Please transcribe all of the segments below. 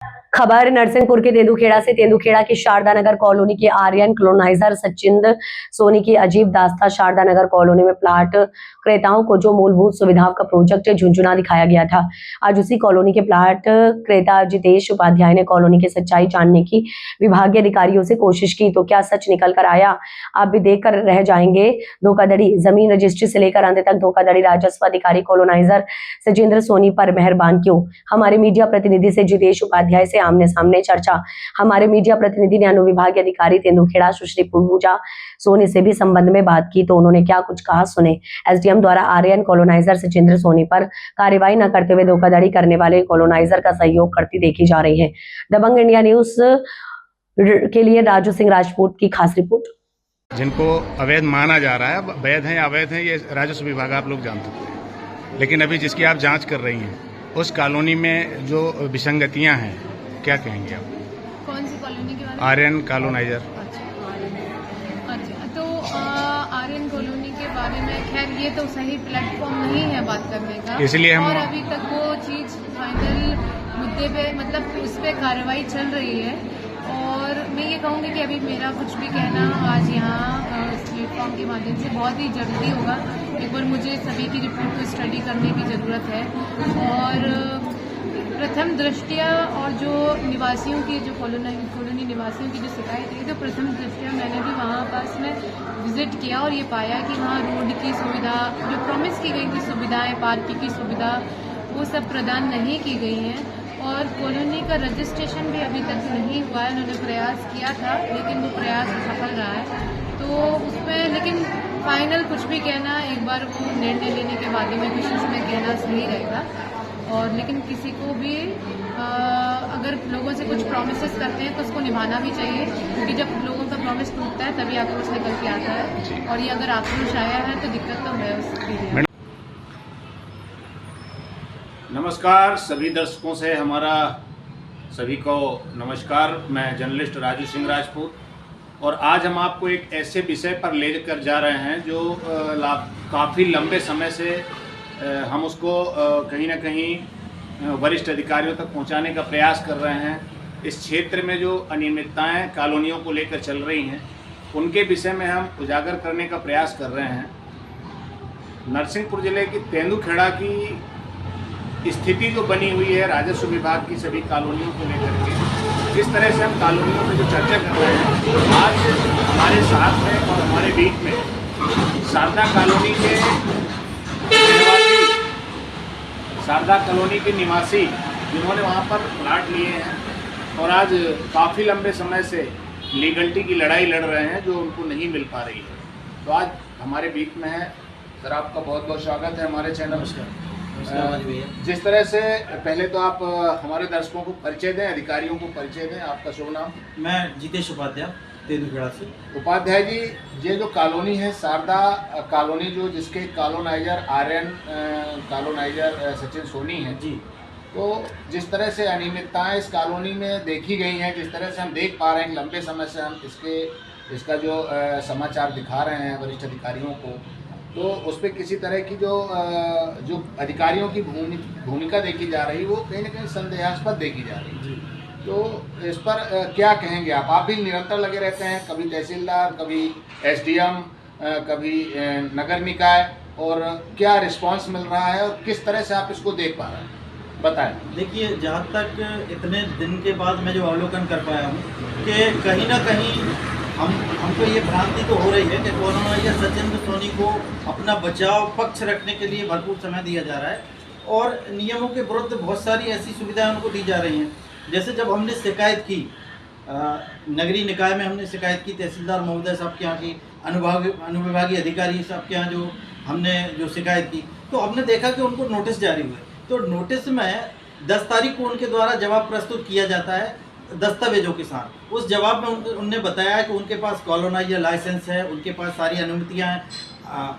खबर नरसिंहपुर के तेंदुखेड़ा से। तेंदुखेड़ा की शारदा नगर कॉलोनी के आर्यन कॉलोनाइजर सचिन सोनी की अजीब दास्तां। शारदा नगर कॉलोनी में प्लाट क्रेताओं को जो मूलभूत सुविधाओं का प्रोजेक्ट झुंझुना दिखाया गया था, आज उसी कॉलोनी के प्लाट क्रेता जितेश उपाध्याय ने कॉलोनी की सच्चाई जानने की विभागीय अधिकारियों से कोशिश की तो क्या सच निकल कर आया, आप भी देख कर रह जाएंगे। धोखाधड़ी, जमीन रजिस्ट्री से लेकर अंत तक धोखाधड़ी। राजस्व अधिकारी कॉलोनाइजर सचिंद्र सोनी पर मेहरबान क्यों? हमारे मीडिया प्रतिनिधि से जितेश उपाध्याय से आमने सामने चर्चा। हमारे मीडिया प्रतिनिधि ने अनुविभागीय अधिकारी तेंदुखेड़ा सुश्री पूजा सोनी से भी संबंध में बात की तो उन्होंने क्या कुछ कहा, सुने। एसडीएम द्वारा आर्यन कॉलोनाइजर सचिंद्र सोनी पर कार्रवाई न करते हुए धोखाधड़ी करने वाले कॉलोनाइजर का सहयोग करती देखी जा रही है। दबंग इंडिया न्यूज के लिए राजू सिंह राजपूत की खास रिपोर्ट। जिनको अवैध माना जा रहा है, वैध है या अवैध है, ये राजस्व विभाग आप लोग जानते हैं, लेकिन अभी जिसकी आप जांच कर रही हैं उस कॉलोनी में जो विसंगतियां हैं, क्या कहेंगे आप? कौन सी कॉलोनी के बारे में? आर्यन कॉलोनाइजर। अच्छा, तो आर्यन कॉलोनी के बारे में खैर ये तो सही प्लेटफॉर्म नहीं है बात करने का, इसलिए हम और अभी तक वो चीज़ फाइनल मुद्दे पे मतलब उस पर कार्रवाई चल रही है। और मैं ये कहूँगी कि अभी मेरा कुछ भी कहना आज यहाँ इस प्लेटफॉर्म के माध्यम से बहुत ही जरूरी होगा। एक बार मुझे सभी की रिपोर्ट को स्टडी करने की ज़रूरत है, और प्रथम दृष्टिया और जो निवासियों की जो कॉलोनी निवासियों की जो शिकायत है, तो प्रथम दृष्टिया मैंने भी वहाँ पास में विजिट किया और ये पाया कि वहाँ रोड की सुविधा, जो प्रॉमिस की गई थी सुविधाएं, पार्किंग की सुविधा, वो सब प्रदान नहीं की गई हैं। और कॉलोनी का रजिस्ट्रेशन भी अभी तक नहीं हुआ है। उन्होंने प्रयास किया था लेकिन वो प्रयास असफल रहा है, तो उसमें लेकिन फाइनल कुछ भी कहना एक बार वो निर्णय लेने के बाद में कुछ उसमें कहना सही रहेगा। और लेकिन किसी को भी अगर लोगों से कुछ प्रॉमिसेस करते हैं तो उसको निभाना भी चाहिए, क्योंकि जब लोगों का प्रॉमिस टूटता है तभी आक्रोश निकल के आता है, और ये अगर आक्रोश आया है तो दिक्कत तो है उसके लिए। नमस्कार सभी दर्शकों से हमारा सभी को नमस्कार। मैं जर्नलिस्ट राजू सिंह राजपूत, और आज हम आपको एक ऐसे विषय पर लेकर जा रहे हैं जो काफ़ी लंबे समय से हम उसको कहीं ना कहीं वरिष्ठ अधिकारियों तक पहुंचाने का प्रयास कर रहे हैं। इस क्षेत्र में जो अनियमितताएं कॉलोनियों को लेकर चल रही हैं उनके विषय में हम उजागर करने का प्रयास कर रहे हैं। नरसिंहपुर जिले की तेंदुखेड़ा की स्थिति जो बनी हुई है राजस्व विभाग की सभी कॉलोनियों को लेकर के, जिस तरह से हम कॉलोनियों में जो चर्चा कर रहे हैं, आज हमारे साथ में और हमारे बीच में शारदा कॉलोनी के निवासी जिन्होंने वहाँ पर प्लाट लिए हैं और आज काफ़ी लंबे समय से लीगलिटी की लड़ाई लड़ रहे हैं जो उनको नहीं मिल पा रही है, तो आज हमारे बीच में है। सर, आपका बहुत बहुत स्वागत है हमारे चैनल में। जिस तरह से पहले तो आप हमारे दर्शकों को परिचय दें, अधिकारियों को परिचय दें। आपका शुभ नाम? मैं जितेश उपाध्याय, तेंदुखेड़ा से। उपाध्याय जी, ये जो कॉलोनी है शारदा कॉलोनी, जो जिसके कॉलोनाइजर आर्यन कॉलोनाइजर सचिन सोनी है जी, तो जिस तरह से अनियमितताएं इस कॉलोनी में देखी गई हैं, जिस तरह से हम देख पा रहे हैं लंबे समय से हम इसका जो समाचार दिखा रहे हैं वरिष्ठ अधिकारियों को, तो उस पर किसी तरह की जो अधिकारियों की भूमिका देखी जा रही है वो कहीं ना कहीं संदेहास्पद देखी जा रही है। तो इस पर क्या कहेंगे आप? आप भी निरंतर लगे रहते हैं, कभी तहसीलदार, कभी एसडीएम, कभी नगर निकाय, और क्या रिस्पांस मिल रहा है और किस तरह से आप इसको देख पा रहे हैं, बताएं। देखिए, जहाँ तक इतने दिन के बाद मैं जो अवलोकन कर पाया हूँ कि कहीं ना कहीं हमको ये भ्रांति तो हो रही है कि कॉलोनाइजर सचिंद्र सोनी को अपना बचाव पक्ष रखने के लिए भरपूर समय दिया जा रहा है, और नियमों के विरुद्ध बहुत सारी ऐसी सुविधाएं उनको दी जा रही हैं। जैसे जब हमने शिकायत की नगरीय निकाय में, हमने शिकायत की तहसीलदार महोदय साहब के यहाँ की, अनुविभागीय अधिकारी साहब के यहाँ हमने जो शिकायत की, तो हमने देखा कि उनको नोटिस जारी हुए। तो नोटिस में 10 तारीख को उनके द्वारा जवाब प्रस्तुत किया जाता है दस्तावेजों के साथ। उस जवाब में उनने बताया कि उनके पास कॉलोनाइजर लाइसेंस है, उनके पास सारी अनुमतियाँ हैं,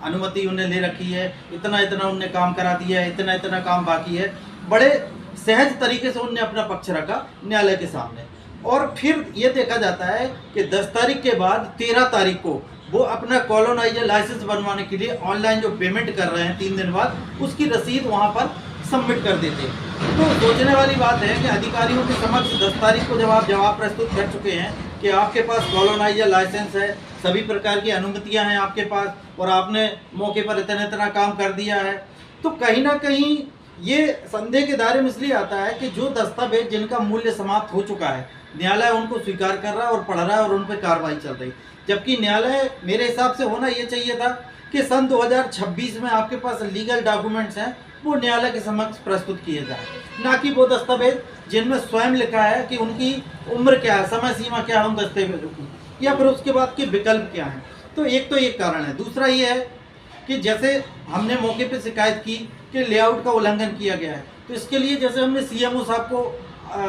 अनुमति उन्हें ले रखी है, इतना इतना उनने काम करा दिया है, इतना इतना काम बाकी है। बड़े सहज तरीके से उनने अपना पक्ष रखा न्यायालय के सामने, और फिर ये देखा जाता है कि 10 तारीख के बाद 13 तारीख को वो अपना कॉलोनाइजर लाइसेंस बनवाने के लिए ऑनलाइन जो पेमेंट कर रहे हैं 3 दिन बाद, उसकी रसीद वहाँ पर सबमिट कर देते। तो सोचने वाली बात है कि अधिकारियों के समक्ष 10 तारीख को जब आप जवाब प्रस्तुत कर चुके हैं कि आपके पास कॉलोनाइजर लाइसेंस है, सभी प्रकार की अनुमतियां हैं आपके पास, और आपने मौके पर इतना काम कर दिया है, तो कहीं ना कहीं ये संदेह के दायरे में इसलिए आता है कि जो दस्तावेज जिनका मूल्य समाप्त हो चुका है, न्यायालय उनको स्वीकार कर रहा है और पढ़ रहा है और उन पर कार्रवाई चल रही। जबकि न्यायालय मेरे हिसाब से होना ये चाहिए था कि सन 2026 में आपके पास लीगल डॉक्यूमेंट्स हैं, वो न्यायालय के समक्ष प्रस्तुत किए जाए, ना कि वो दस्तावेज जिनमें स्वयं लिखा है कि उनकी उम्र क्या है, समय सीमा क्या है उन दस्तावेजों की, या फिर उसके बाद के विकल्प क्या हैं। तो एक कारण है। दूसरा ये है कि जैसे हमने मौके पे शिकायत की कि लेआउट का उल्लंघन किया गया है, तो इसके लिए जैसे हमने सीएमओ साहब को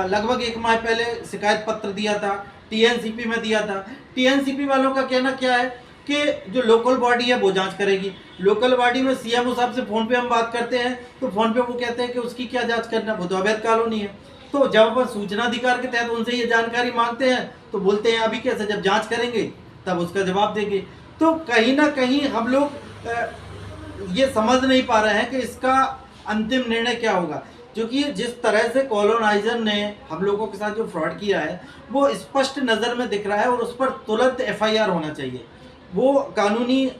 लगभग 1 माह पहले शिकायत पत्र दिया था, टीएनसीपी में दिया था। टीएनसीपी वालों का कहना क्या है कि जो लोकल बॉडी है वो जांच करेगी। लोकल बॉडी में सीएमओ साहब से फ़ोन पे हम बात करते हैं तो फ़ोन पे वो कहते हैं कि उसकी क्या जांच करना, वो तो अवैध कॉलोनी है। तो जब अपन सूचना अधिकार के तहत उनसे ये जानकारी मांगते हैं तो बोलते हैं अभी कैसे, जब जांच करेंगे तब उसका जवाब देंगे। तो कहीं ना कहीं हम लोग ये समझ नहीं पा रहे हैं कि इसका अंतिम निर्णय क्या होगा, क्योंकि जिस तरह से कॉलोनाइजर ने हम लोगों के साथ जो फ्रॉड किया है वो स्पष्ट नज़र में दिख रहा है और उस पर तुरंत एफआईआर होना चाहिए। वो कानूनी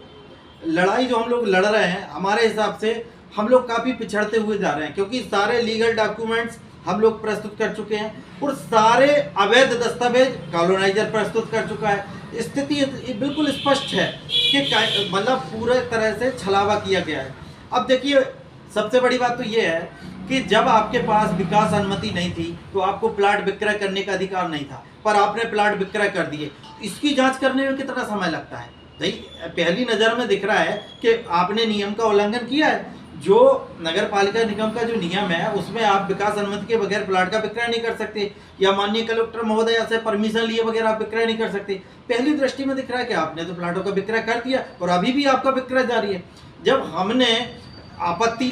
लड़ाई जो हम लोग लड़ रहे हैं, हमारे हिसाब से हम लोग काफ़ी पिछड़ते हुए जा रहे हैं, क्योंकि सारे लीगल डॉक्यूमेंट्स हम लोग प्रस्तुत कर चुके हैं और सारे अवैध दस्तावेज कॉलोनाइजर प्रस्तुत कर चुका है। स्थिति बिल्कुल स्पष्ट है कि मतलब पूरे तरह से छलावा किया गया है। अब देखिए, सबसे बड़ी बात तो ये है कि जब आपके पास विकास अनुमति नहीं थी तो आपको प्लाट विक्रय करने का अधिकार नहीं था, पर आपने प्लाट विक्रय कर दिए। इसकी जांच करने में कितना समय लगता है? भाई पहली नज़र में दिख रहा है कि आपने नियम का उल्लंघन किया है। जो नगर पालिका निगम का जो नियम है उसमें आप विकास अनुमति के बगैर प्लाट का विक्रय नहीं कर सकते, या माननीय कलेक्टर महोदय से परमिशन लिए बगैर आप विक्रय नहीं कर सकते। पहली दृष्टि में दिख रहा है कि आपने तो प्लाटों का विक्रय कर दिया और अभी भी आपका विक्रय जारी है। जब हमने आपत्ति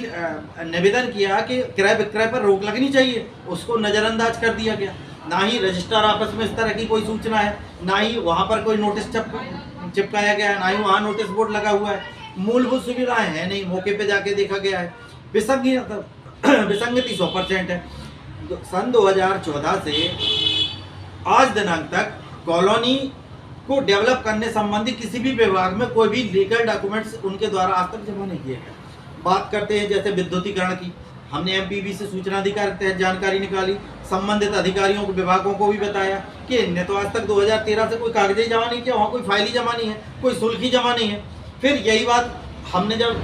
निवेदन किया कि क्रय विक्रय पर रोक लगनी चाहिए, उसको नज़रअंदाज कर दिया गया। ना ही रजिस्ट्रार आपस में इस तरह की कोई सूचना है, ना ही वहाँ पर कोई नोटिस चिपकाया गया है, ना ही वहाँ नोटिस बोर्ड लगा हुआ है। मूलभूत सुविधाएं हैं नहीं, मौके पे जाके देखा गया है। विसंगति 100% है। सन 2014 से आज दिनांक तक कॉलोनी को डेवलप करने संबंधी किसी भी विभाग में कोई भी लीगल डॉक्यूमेंट्स उनके द्वारा आज तक जमा नहीं किए गए। बात करते हैं जैसे विद्युतीकरण की, हमने एमपीबी से सूचना अधिकार के तहत जानकारी निकाली, संबंधित अधिकारियों को विभागों को भी बताया कि इनने तो आज तक 2013 से कोई कागज ही जमा नहीं किया, वहाँ कोई फाइल ही जमा नहीं है, कोई शुल्क ही जमा नहीं है। फिर यही बात हमने जब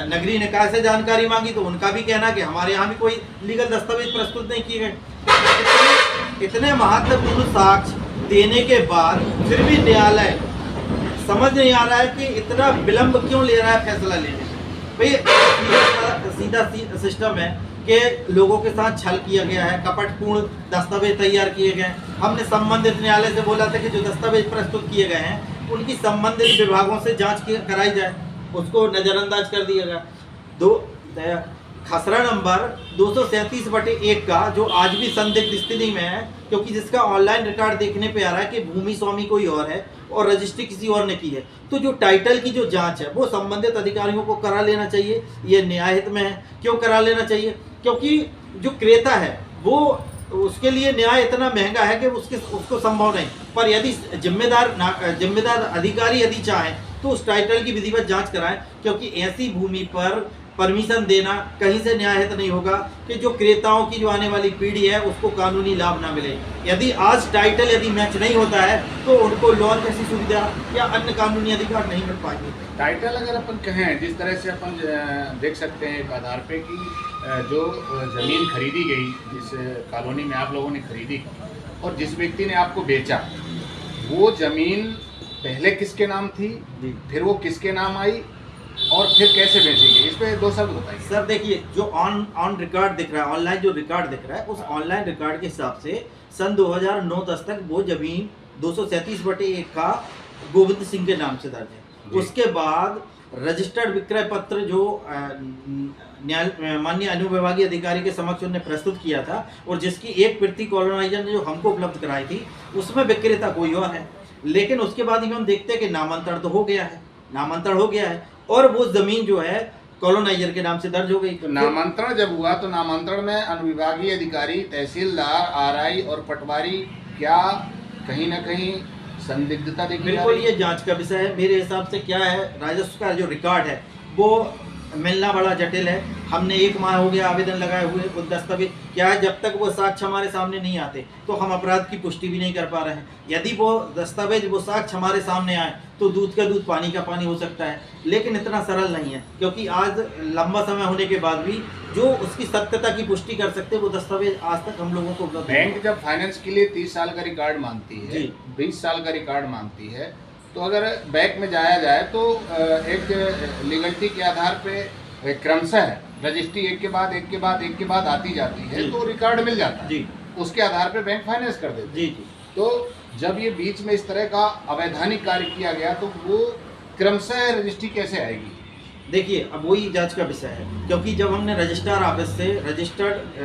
नगरीय निकाय से जानकारी मांगी तो उनका भी कहना कि हमारे यहाँ भी कोई लीगल दस्तावेज प्रस्तुत नहीं किए गए। इतने महत्वपूर्ण साक्ष्य देने के बाद फिर भी न्यायालय समझ नहीं आ रहा है कि इतना विलंब क्यों ले रहा है फैसला लेने में। भाई सीधा सिस्टम है कि लोगों के साथ छल किया गया है, कपटपूर्ण दस्तावेज तैयार किए गए। हमने संबंधित न्यायालय से बोला था कि जो दस्तावेज प्रस्तुत किए गए हैं उनकी संबंधित विभागों से जांच कराई जाए, उसको नज़रअंदाज कर दिया गया। खसरा नंबर 237/1 का जो आज भी संदिग्ध स्थिति में है, क्योंकि जिसका ऑनलाइन रिकॉर्ड देखने पे आ रहा है कि भूमि स्वामी कोई और है और रजिस्ट्री किसी और ने की है, तो जो टाइटल की जो जांच है वो संबंधित अधिकारियों को करा लेना चाहिए। ये न्यायहित में है। क्यों करा लेना चाहिए? क्योंकि जो क्रेता है वो उसके लिए न्याय इतना महंगा है कि उसको संभव नहीं। पर यदि जिम्मेदार अधिकारी यदि चाहें तो उस टाइटल की विधिवत जांच कराएं, क्योंकि ऐसी भूमि पर परमिशन देना कहीं से न्यायहित नहीं होगा कि जो क्रेताओं की जो आने वाली पीढ़ी है उसको कानूनी लाभ ना मिले। यदि आज टाइटल यदि मैच नहीं होता है तो उनको लोन जैसी सुविधा या अन्य कानूनी अधिकार नहीं मिल पाएंगे। टाइटल अगर अपन कहें, जिस तरह से अपन देख सकते हैं एक आधार पे कि जो ज़मीन खरीदी गई, जिस कॉलोनी में आप लोगों ने खरीदी और जिस व्यक्ति ने आपको बेचा, वो ज़मीन पहले किसके नाम थी, फिर वो किसके नाम आई और फिर कैसे बेची गई, इस पे 2 शब्द बताइए। सर देखिए, जो ऑन रिकॉर्ड दिख रहा है, ऑनलाइन जो रिकॉर्ड दिख रहा है, उस ऑनलाइन रिकॉर्ड के हिसाब से सन 2009-10 तक वो जमीन 237/1 का गोविंद सिंह के नाम से दर्ज है। उसके बाद रजिस्टर्ड विक्रय पत्र जो माननीय अनुविभागीय अधिकारी के समक्ष उन्होंने प्रस्तुत किया था और जिसकी एक प्रति कॉलोनाइजर ने जो हमको उपलब्ध कराई थी, उसमें विक्रेता कोई और है। लेकिन उसके बाद ही हम देखते हैं कि नामांतरण तो हो गया है, नामांतरण हो गया है और वो ज़मीन जो है कॉलोनाइजर के नाम से दर्ज हो गई। तो नामांतरण जब हुआ तो नामांतरण में अनुविभागीय अधिकारी, तहसीलदार, आरआई और पटवारी क्या कहीं ना कहीं संदिग्धता देखी जा बिल्कुल रही है? ये जांच का विषय है। मेरे हिसाब से क्या है, राजस्व का जो रिकॉर्ड है वो मिलना बड़ा जटिल है। हमने 1 माह हो गया आवेदन लगाए हुए, वो दस्तावेज क्या है, जब तक वो साक्ष्य हमारे सामने नहीं आते तो हम अपराध की पुष्टि भी नहीं कर पा रहे हैं। यदि वो दस्तावेज, वो साक्ष्य हमारे सामने आए तो दूध का दूध पानी का पानी हो सकता है, लेकिन इतना सरल नहीं है, क्योंकि आज लंबा समय होने के बाद भी जो उसकी सत्यता की पुष्टि कर सकते वो दस्तावेज आज तक हम लोगों को उपलब्ध नहीं बैंक जब फाइनेंस के लिए 30 साल का रिकॉर्ड मांगती है, जी। 20 साल का रिकॉर्ड मांगती है, तो अगर बैंक में जाया जाए तो एक लीगलिटी के आधार पे क्रमशः रजिस्ट्री एक के बाद आती जाती है, जी। तो रिकॉर्ड मिल जाता है, जी उसके आधार पे बैंक फाइनेंस कर देते जी हैं। जी तो जब ये बीच में इस तरह का अवैधानिक कार्य किया गया तो वो क्रमशः रजिस्ट्री कैसे आएगी? देखिए, अब वही जांच का विषय है, क्योंकि जब हमने रजिस्ट्रार ऑफिस से रजिस्टर्ड